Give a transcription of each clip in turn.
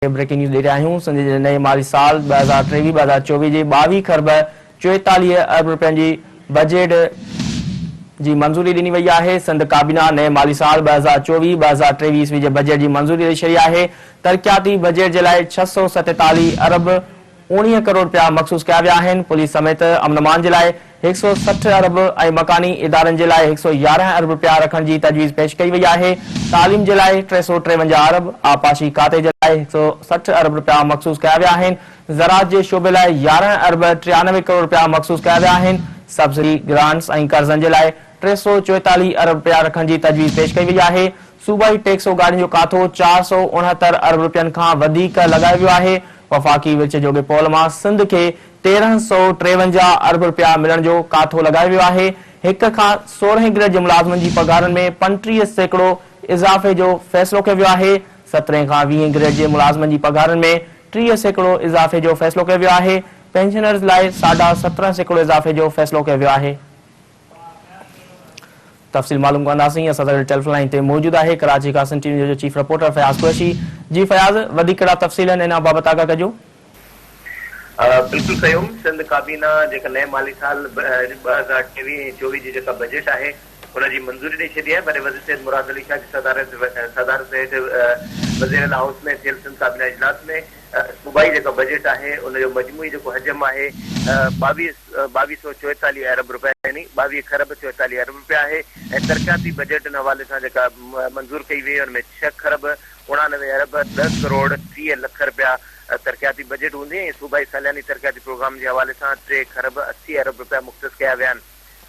Breaking news दे रहे आहियूं। सिंध जे नए माली साल 2023-2024 जे 22 खरब 44 अरब रुपयनि जी बजट जी मंजूरी ॾिनी वई आहे। सिंध काबीना नए माली साल 2024-2023 जे बजट जी मंजूरी ॾेई छॾी आहे। तरक़ियाती बजट जे लाइ 647 अरब 19 करोड़ रुपया मखसूस कया विया आहिनि। पुलिस समेत अमन अमान जे लाइ 160 अरब ऐं मकानी इदारनि जे लाइ 111 अरब रुपया रखण जी तजवीज़ पेश कई वई आहे। तालीम जे लाइ 353 अरब, आपाशी खाते जे लाइ 160 अरब रुपया मखसूस कया विया आहिनि। ज़राअत जे शोबे लाइ 11 अरब 93 करोड़ रुपया मखसूस कया विया आहिनि। सब्सिडी ग्रांट्स ऐं कर्ज़नि जे लाइ 344 अरब रुपया रखण जी तजवीज़ पेश कई वई आहे। सूबाई टैक्स गाड़ियुनि जो काथो 469 अरब रुपयनि खां वधीक लॻायो वियो आहे। वफ़ाक़ी विच जोगे पॉल मां सिंध खे 1353 अरब रुपया मिलण जो काथो लॻायो वियो आहे। 1 खां 16 ग्रेड जे मुलाज़िमनि जी पघारनि में 35% इज़ाफ़े जो फ़ैसिलो कयो वियो आहे। 17 खां 20 ग्रेड जे मुलाज़िमनि जी पघारनि में 30% इज़ाफ़े जो फ़ैसिलो कयो वियो आहे। पेंशनर्स लाइ 17.5% इज़ाफ़े जो फ़ैसिलो कयो वियो आहे। तफ़सील मालूम कंदासीं। असां सां टेलीफोन लाइन ते मौजूद आहे कराची खां सिंध टीवी जो चीफ रिपोर्टर फयाज़ कुरैशी। जी फयाज़, वधीक कहिड़ा तफ़सील आहिनि इन बाबति आगाह कजो। बिल्कुल कयूं। सिंध काबीना जेका नए माली साल 2023-24 जी जेका बजट आहे उनजी मंजूरी ॾेई छॾी आहे। पर वज़ीर सैयद मुराद अली शाह जी सदारत हेठ वज़ीर हाउस में थियल सिंध काबीना इजलास में सूबाई जेका बजट आहे उनजो मजमूई जेको हजम आहे 2244 अरब रुपया यानी 22 खरब 44 अरब रुपया आहे। ऐं तरक़ियाती बजट इन हवाले सां जेका मंज़ूर कई वई हुनमें 6 खरब 89 अरब 10 करोड़ 30 लख रुपया तरक़ियाती बजट हूंदी ऐं सूबाई सालियानी तरक़ियाती प्रोग्राम जे हवाले सां 3 खरब 80 अरब रुपया मुख़्तस कया विया आहिनि।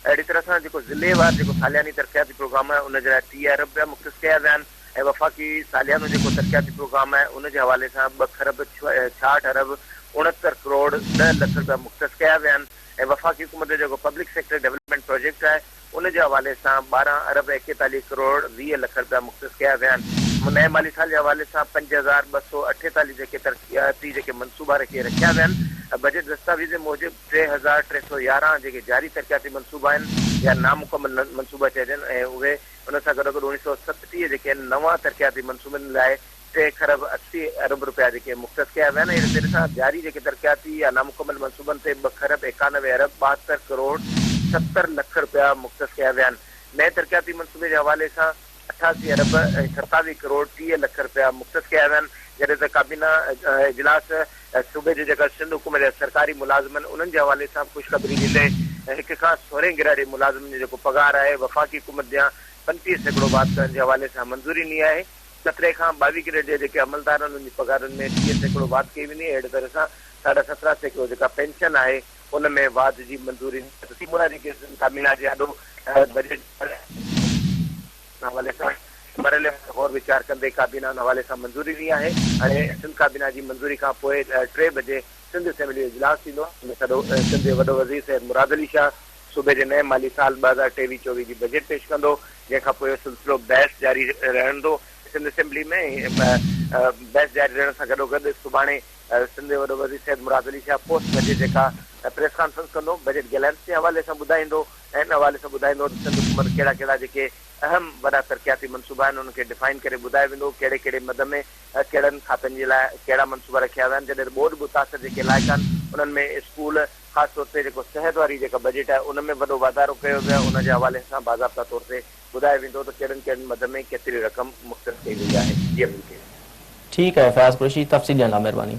अहिड़ी तरह सां जेको ज़िलेवार जेको सालियानी तरक़ियाती प्रोग्राम आहे उनजे लाइ 30 अरब रुपया मुख़्तस कया विया आहिनि। ऐं वफ़ाक़ी सालियानो जेको तरक़ियाती प्रोग्राम आहे उनजे हवाले सां 2 खरब 66 अरब 69 करोड़ 10 लख रुपया मुख़्तस कया विया आहिनि। ऐं वफ़ाक़ी हुकूमत जो जेको पब्लिक सेक्टर डेवलपमेंट प्रोजेक्ट आहे उनजे हवाले सां 12 अरब 41 करोड़ 20 लख रुपया मुख़्तस कया विया आहिनि। नए माली साल जे हवाले सां 5248 जेके तरक़ियाती जेके मनसूबा रखिया विया आहिनि। बजट दस्तावेज़ मूजिब 3311 जेके जारी तरक़ियाती मनसूबा आहिनि या नामुकमल मनसूबा चइजनि ऐं उहे उन सां गॾोगॾु 1937 जेके आहिनि नवां तरक़ियाती मनसूबनि लाइ 3 खरब 80 अरब रुपया जेके मुख़्तस कया विया आहिनि। अहिड़े तरह सां जारी जेके तरक़ियाती या नामुकमल मनसूबनि ते 2 खरब 91 अरब 72 करोड़ 70 लख रुपया मुख़्तस कया विया आहिनि। नए तरक़ियाती मनसूबे जे हवाले सां 88 अरब 27 करोड़ 30 लख रुपया मुख़्तस कया विया आहिनि। जॾहिं त काबीना इजलास सूबे जे जेका सिंध हुकूमत जा सरकारी मुलाज़िम आहिनि उन्हनि जे हवाले सां ख़ुशख़बरी ॾिले 1 खां 16 ग्रेड जे मुलाज़िमनि जो जेको पघार आहे वफ़ाक़ी हुकूमत जा 35% वाध करण जे हवाले सां मंजूरी ॾिनी आहे। 17 खां 22 ग्रेड जे जेके अमलदार आहिनि उन्हनि जी पघारनि में 30% वाध कई वेंदी। अहिड़े तरह सां 17.5% जेका पेंशन आहे उनमें वाध जी मंजूरी जेके काबीना जे ॾाढो बजट हवाले सां मरले गौर वीचार कंदे काबीना हवाले सां मंजूरी ॾिनी आहे। हाणे सिंध काबीना जी मंजूरी खां पोइ 3 बजे सिंध असेंबली जो इजलास थींदो। सिंध जो वॾो वज़ीर सैयद मुराद अली शाह सूबे जे नए माली साल 2023-24 जी बजट पेश कंदो, जंहिंखां पोइ सिलसिलो बहस जारी रहंदो सिंध असेंबली में। बहस जारी रहण सां गॾोगॾु सुभाणे सिंध जो वॾो वज़ीर सैयद मुराद अली शाह पोस्ट बजट जेका प्रेस कॉन्फ्रेंस कंदो, बजट गैलेंस जे हवाले सां ॿुधाईंदो ऐं इन हवाले सां ॿुधाईंदो त सिंध हुकूमत कहिड़ा कहिड़ा जेके अहम वॾा तरक़ियाती मनसूबा आहिनि उनखे डिफाइन करे ॿुधाए वेंदो। कहिड़े कहिड़े मद में कहिड़नि खातनि जे लाइ कहिड़ा मनसूबा रखिया विया आहिनि। जॾहिं बोर्ड मुतासिर जेके इलाइक़ा आहिनि उन्हनि में स्कूल ख़ासि तौर ते जेको सिहत वारी जेका बजट आहे उन में वॾो वाधारो कयो वियो आहे। उनजे हवाले सां बाज़ाब्ता तौर ते ॿुधाए वेंदो त कहिड़नि कहिड़नि मद में केतिरी रक़म मुख़्तस कई वई आहे। ठीकु आहे फयाज़ कुरैशी, तफ़सील ॾियण लाइ महिरबानी।